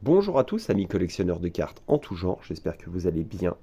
Bonjour à tous, amis collectionneurs de cartes en tout genre, j'espère que vous allez bien.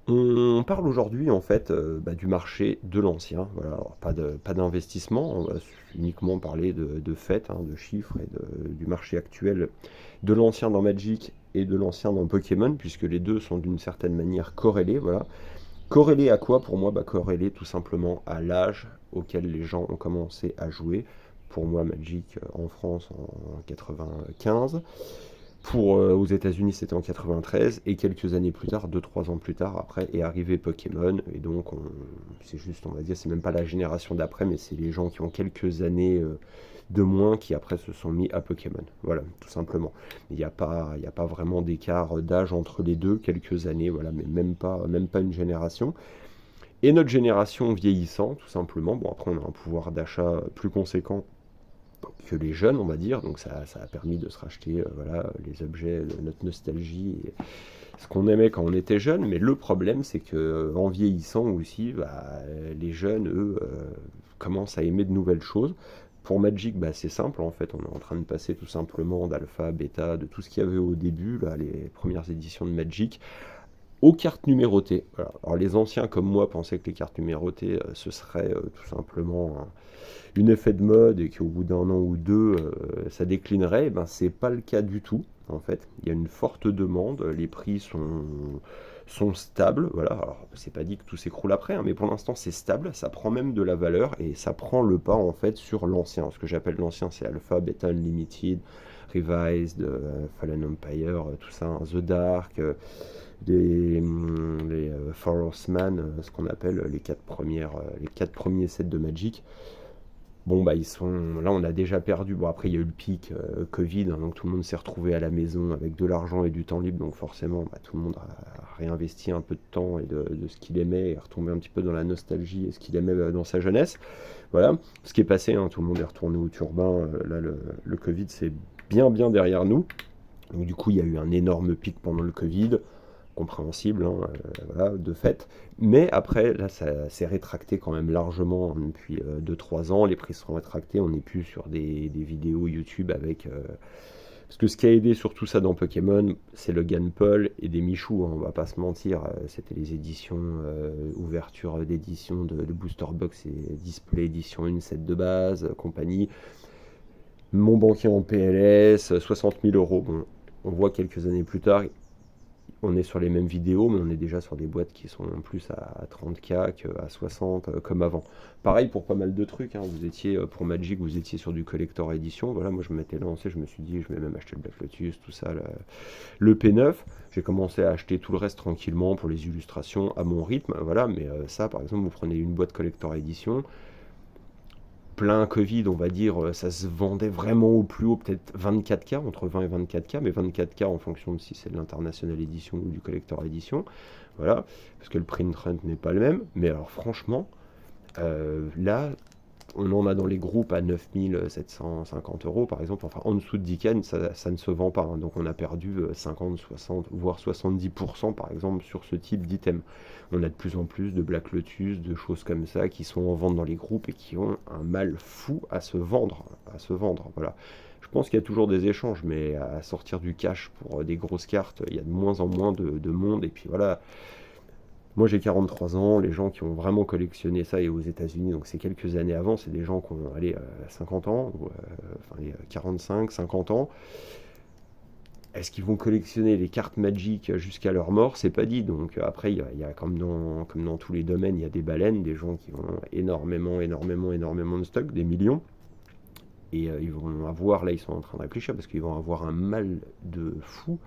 On parle aujourd'hui en fait du marché de l'ancien, voilà, alors pas d'investissement, on va uniquement parler de faits, hein, de chiffres et du marché actuel de l'ancien dans Magic et de l'ancien dans Pokémon, puisque les deux sont d'une certaine manière corrélés, voilà. Corrélés à quoi pour moi? Corrélés tout simplement à l'âge auquel les gens ont commencé à jouer. Pour moi, Magic en France en 95. Aux États-Unis, c'était en 93, et quelques années plus tard, 2-3 ans plus tard, après, est arrivé Pokémon, et donc c'est juste, on va dire, c'est même pas la génération d'après, mais c'est les gens qui ont quelques années de moins qui après se sont mis à Pokémon. Voilà, tout simplement. Il y a pas vraiment d'écart d'âge entre les deux, quelques années, voilà, mais même pas une génération. Et notre génération vieillissant, tout simplement, bon après on a un pouvoir d'achat plus conséquent que les jeunes, on va dire. Donc ça a permis de se racheter voilà, les objets de notre nostalgie, et ce qu'on aimait quand on était jeune. Mais le problème, c'est que en vieillissant aussi, les jeunes, eux, commencent à aimer de nouvelles choses. Pour Magic, c'est simple, en fait, on est en train de passer tout simplement d'alpha, bêta, de tout ce qu'il y avait au début, là, les premières éditions de Magic, aux cartes numérotées. Voilà. Alors les anciens comme moi pensaient que les cartes numérotées, ce serait tout simplement une effet de mode et qu'au bout d'un an ou deux, ça déclinerait. C'est pas le cas du tout. En fait, il y a une forte demande, les prix sont stables. Voilà, alors c'est pas dit que tout s'écroule après, hein, mais pour l'instant c'est stable, ça prend même de la valeur et ça prend le pas en fait sur l'ancien. Ce que j'appelle l'ancien, c'est Alpha, Beta Unlimited, Revised, Fallen Empire, tout ça, hein, The Dark, les Four Horsemen, ce qu'on appelle les quatre premiers sets de Magic. Bon, ils sont. Là, on a déjà perdu. Bon, après, il y a eu le pic Covid, hein, donc tout le monde s'est retrouvé à la maison avec de l'argent et du temps libre. Donc, forcément, tout le monde a réinvesti un peu de temps et de ce qu'il aimait et retombé un petit peu dans la nostalgie et ce qu'il aimait dans sa jeunesse. Voilà. Ce qui est passé, hein, tout le monde est retourné au turbin. Là, le Covid, c'est bien derrière nous. Donc, du coup, il y a eu un énorme pic pendant le Covid, compréhensible, hein, voilà, de fait. Mais après, là, ça s'est rétracté quand même largement depuis 2-3 ans. Les prix seront rétractés. On n'est plus sur des vidéos YouTube avec. Parce que ce qui a aidé sur tout ça dans Pokémon, c'est le Gunpul et des Michou, hein, on va pas se mentir. C'était les éditions, ouverture d'édition de Booster Box et Display édition 1, set de base, compagnie. Mon banquier en PLS, 60 000 euros. Bon, on voit quelques années plus tard, on est sur les mêmes vidéos, mais on est déjà sur des boîtes qui sont plus à 30K qu'à 60 comme avant. Pareil pour pas mal de trucs, hein. Vous étiez pour Magic, vous étiez sur du collector édition. Voilà, moi je m'étais lancé, je me suis dit, je vais même acheter le Black Lotus, tout ça, le P9. J'ai commencé à acheter tout le reste tranquillement pour les illustrations à mon rythme. Voilà, mais ça, par exemple, vous prenez une boîte collector édition, plein Covid, on va dire, ça se vendait vraiment au plus haut, peut-être 24K, entre 20 et 24K, mais 24K en fonction de si c'est de l'international édition ou du collector édition. Voilà, parce que le print run n'est pas le même. Mais alors, franchement, là, on en a dans les groupes à 9 750 € par exemple. Enfin, en dessous de 10K, ça ne se vend pas, hein. Donc on a perdu 50, 60, voire 70% par exemple sur ce type d'item. On a de plus en plus de Black Lotus, de choses comme ça qui sont en vente dans les groupes et qui ont un mal fou à se vendre. Voilà. Je pense qu'il y a toujours des échanges, mais à sortir du cash pour des grosses cartes, il y a de moins en moins de monde. Et puis voilà, moi j'ai 43 ans, les gens qui ont vraiment collectionné ça et aux États-Unis, donc c'est quelques années avant, c'est des gens qui ont allé 50 ans, ou, enfin 45, 50 ans. Est-ce qu'ils vont collectionner les cartes Magic jusqu'à leur mort? C'est pas dit. Donc après, il y a comme dans tous les domaines, il y a des baleines, des gens qui ont énormément de stock, des millions. Et ils vont avoir, là ils sont en train de réfléchir, parce qu'ils vont avoir un mal de fou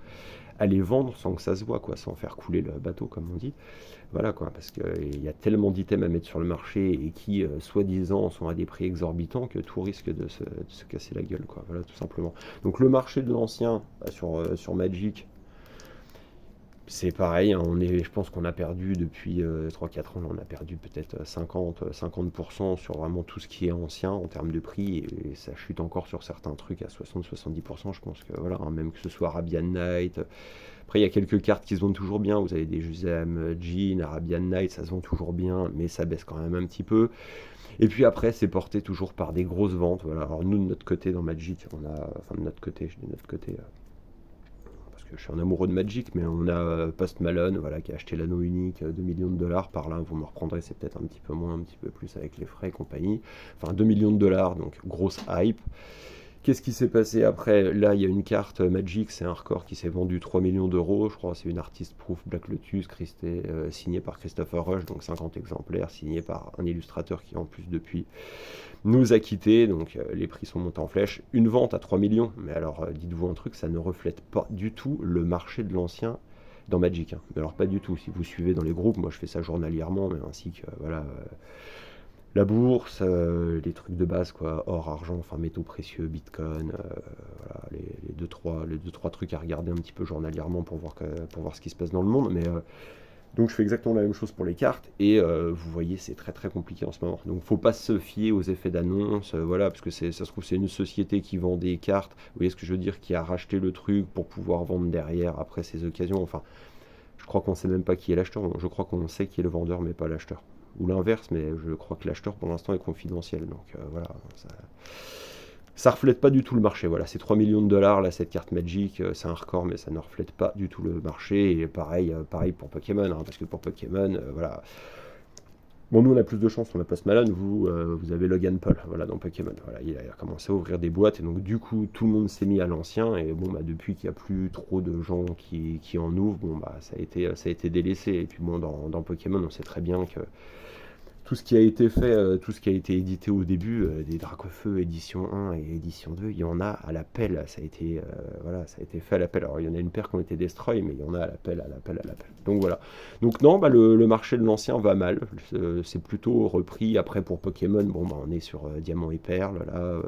à les vendre sans que ça se voit, quoi, sans faire couler le bateau, comme on dit. Voilà, quoi, parce qu'il y a tellement d'items à mettre sur le marché et qui, soi-disant, sont à des prix exorbitants que tout risque de se casser la gueule, quoi. Voilà, tout simplement. Donc le marché de l'ancien sur Magic, c'est pareil, hein, je pense qu'on a perdu depuis 3-4 ans, on a perdu peut-être 50% sur vraiment tout ce qui est ancien en termes de prix, et ça chute encore sur certains trucs à 60-70%. Je pense que voilà, hein, même que ce soit Arabian Night. Après, il y a quelques cartes qui se vendent toujours bien. Vous avez des Jusem, Jean, Arabian Night, ça se vend toujours bien, mais ça baisse quand même un petit peu. Et puis après, c'est porté toujours par des grosses ventes. Voilà. Alors nous, de notre côté, dans Magic, on a, enfin de notre côté, je dis de notre côté, que je suis un amoureux de Magic, mais on a Post Malone, voilà, qui a acheté l'anneau unique, 2 millions de dollars par là, vous me reprendrez, c'est peut-être un petit peu moins, un petit peu plus avec les frais et compagnie. Enfin, 2 millions de dollars, donc grosse hype. Qu'est-ce qui s'est passé après? Là, il y a une carte Magic, c'est un record qui s'est vendu 3 millions d'euros, je crois, c'est une artiste proof Black Lotus, signée par Christopher Rush, donc 50 exemplaires, signée par un illustrateur qui en plus depuis nous a quittés, donc les prix sont montés en flèche. Une vente à 3 millions, mais alors dites-vous un truc, ça ne reflète pas du tout le marché de l'ancien dans Magic, hein. Mais alors pas du tout, si vous suivez dans les groupes, moi je fais ça journalièrement, mais ainsi que voilà, la bourse, les trucs de base, quoi, or, argent, enfin métaux précieux, bitcoin, voilà, les deux, trois trucs à regarder un petit peu journalièrement pour voir ce qui se passe dans le monde. Mais donc je fais exactement la même chose pour les cartes, et vous voyez, c'est très très compliqué en ce moment. Donc faut pas se fier aux effets d'annonce, voilà, parce que ça se trouve c'est une société qui vend des cartes, vous voyez ce que je veux dire, qui a racheté le truc pour pouvoir vendre derrière après ces occasions. Enfin, je crois qu'on sait même pas qui est l'acheteur, je crois qu'on sait qui est le vendeur, mais pas l'acheteur. Ou l'inverse, mais je crois que l'acheteur pour l'instant est confidentiel. Donc voilà, ça reflète pas du tout le marché. Voilà, c'est 3 millions de dollars là, cette carte Magic, c'est un record, mais ça ne reflète pas du tout le marché. Et pareil, pareil pour Pokémon, hein, parce que pour Pokémon, voilà. Bon, nous on a plus de chance, on a Post Malone, vous avez Logan Paul, voilà, dans Pokémon. Voilà, il a commencé à ouvrir des boîtes, et donc du coup tout le monde s'est mis à l'ancien, et bon, bah, depuis qu'il n'y a plus trop de gens qui en ouvrent, bon, bah, ça a été délaissé. Et puis bon, dans Pokémon, on sait très bien que tout ce qui a été fait, tout ce qui a été édité au début, des Dracofeu édition 1 et édition 2, il y en a à l'appel, ça a été, voilà, ça a été fait à l'appel. Alors il y en a une paire qui ont été destroy, mais il y en a à l'appel, à l'appel, à l'appel. Donc voilà. Donc non, bah, le marché de l'ancien va mal, c'est plutôt repris. Après pour Pokémon, bon, bah, on est sur Diamant et Perle, là,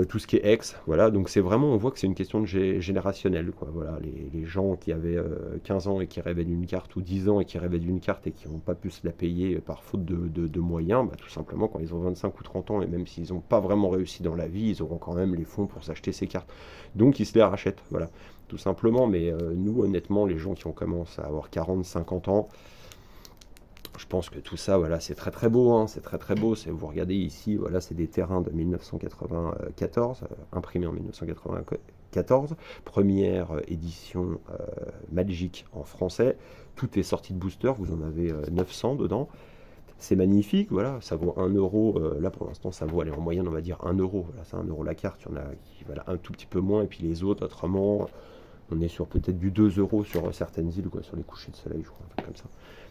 tout ce qui est X, voilà, donc c'est vraiment, on voit que c'est une question de générationnelle, quoi, voilà, les gens qui avaient 15 ans et qui rêvaient d'une carte, ou 10 ans et qui rêvaient d'une carte et qui n'ont pas pu se la payer par faute de moyens, bah, tout simplement quand ils ont 25 ou 30 ans, et même s'ils n'ont pas vraiment réussi dans la vie, ils auront quand même les fonds pour s'acheter ces cartes, donc ils se les rachètent, voilà, tout simplement. Mais nous, honnêtement, les gens qui ont commencé à avoir 40, 50 ans, je pense que tout ça, voilà, c'est très très beau, hein, c'est très très beau. Vous regardez ici, voilà, c'est des terrains de 1994, imprimés en 1994, première édition Magic en français. Tout est sorti de booster, vous en avez 900 dedans. C'est magnifique, voilà, ça vaut 1 euro. Là pour l'instant, ça vaut, allez, en moyenne, on va dire 1 euro. Voilà, c'est 1 euro la carte, il y en a qui valent un tout petit peu moins, et puis les autres, autrement, on est sur peut-être du 2 euros sur certaines îles, quoi, sur les couchers de soleil, je crois, un truc comme ça.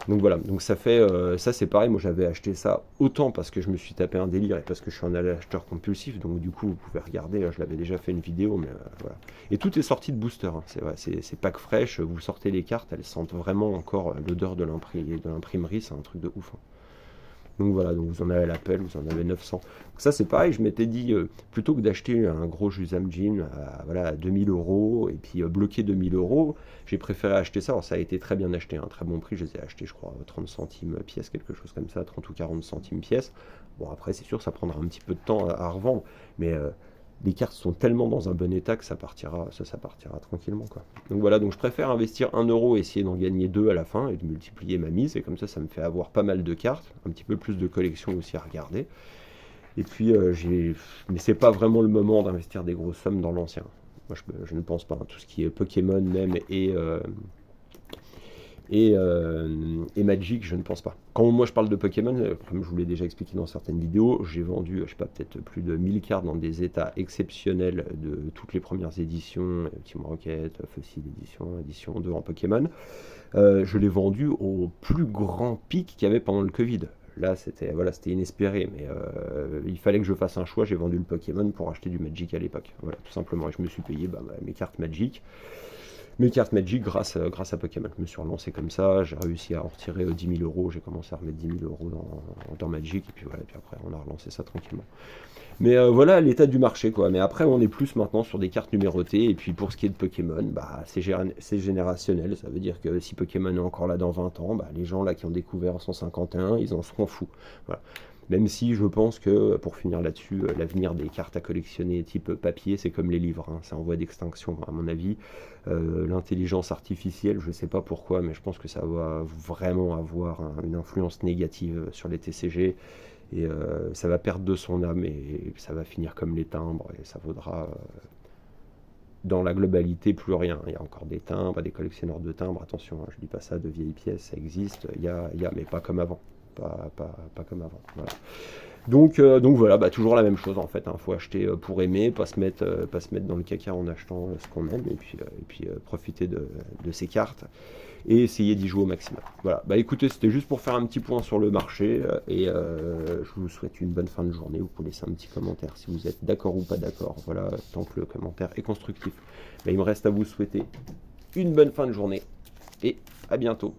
Donc voilà, donc ça fait, ça c'est pareil, moi j'avais acheté ça autant parce que je me suis tapé un délire et parce que je suis un acheteur compulsif, donc du coup vous pouvez regarder, je l'avais déjà fait une vidéo, mais voilà. Et tout est sorti de booster, hein, c'est vrai, c'est pack fraîche, vous sortez les cartes, elles sentent vraiment encore l'odeur de l'imprimerie, c'est un truc de ouf, hein. Donc voilà, donc vous en avez à l'appel, vous en avez 900. Donc ça c'est pareil, je m'étais dit, plutôt que d'acheter un gros Jusam Jean voilà, à 2000 euros, et puis bloquer 2000 euros, j'ai préféré acheter ça. Alors ça a été très bien acheté, un très bon prix, je les ai achetés je crois 30 centimes pièce, quelque chose comme ça, 30 ou 40 centimes pièce. Bon après c'est sûr, ça prendra un petit peu de temps à revendre, mais les cartes sont tellement dans un bon état que ça partira tranquillement, quoi. Donc voilà, donc je préfère investir 1 euro et essayer d'en gagner 2 à la fin et de multiplier ma mise, et comme ça me fait avoir pas mal de cartes, un petit peu plus de collection aussi à regarder. Et puis mais c'est pas vraiment le moment d'investir des grosses sommes dans l'ancien. Moi je ne pense pas, hein. Tout ce qui est Pokémon même et Magic, je ne pense pas. Quand moi je parle de Pokémon, comme je vous l'ai déjà expliqué dans certaines vidéos, j'ai vendu, je sais pas, peut-être plus de 1000 cartes dans des états exceptionnels de toutes les premières éditions, Team Rocket, Fossil Edition, Édition 2 en Pokémon. Je l'ai vendu au plus grand pic qu'il y avait pendant le Covid. Là, c'était voilà, c'était inespéré, mais il fallait que je fasse un choix. J'ai vendu le Pokémon pour acheter du Magic à l'époque. Voilà, tout simplement. Et je me suis payé mes cartes Magic. Mes cartes Magic grâce à Pokémon. Je me suis relancé comme ça, j'ai réussi à en retirer 10 000 euros, j'ai commencé à remettre 10 000 euros dans Magic, et puis voilà, et puis après on a relancé ça tranquillement. Mais voilà l'état du marché, quoi. Mais après on est plus maintenant sur des cartes numérotées, et puis pour ce qui est de Pokémon, bah, c'est générationnel, ça veut dire que si Pokémon est encore là dans 20 ans, bah, les gens là qui ont découvert en 151, ils en seront fous. Voilà. Même si je pense que, pour finir là-dessus, l'avenir des cartes à collectionner type papier, c'est comme les livres, hein, c'est en voie d'extinction à mon avis. L'intelligence artificielle, je ne sais pas pourquoi, mais je pense que ça va vraiment avoir une influence négative sur les TCG, et ça va perdre de son âme, et ça va finir comme les timbres, et ça vaudra dans la globalité, plus rien. Il y a encore des timbres, des collectionneurs de timbres, attention, hein, je dis pas ça, de vieilles pièces, ça existe, mais pas comme avant. Pas comme avant. Voilà. Donc voilà, bah, toujours la même chose en fait. Hein. Faut acheter pour aimer, pas se mettre dans le caca en achetant ce qu'on aime, et puis profiter de ces cartes et essayer d'y jouer au maximum. Voilà, bah écoutez, c'était juste pour faire un petit point sur le marché je vous souhaite une bonne fin de journée. Vous pouvez laisser un petit commentaire si vous êtes d'accord ou pas d'accord. Voilà, tant que le commentaire est constructif. Bah, il me reste à vous souhaiter une bonne fin de journée et à bientôt.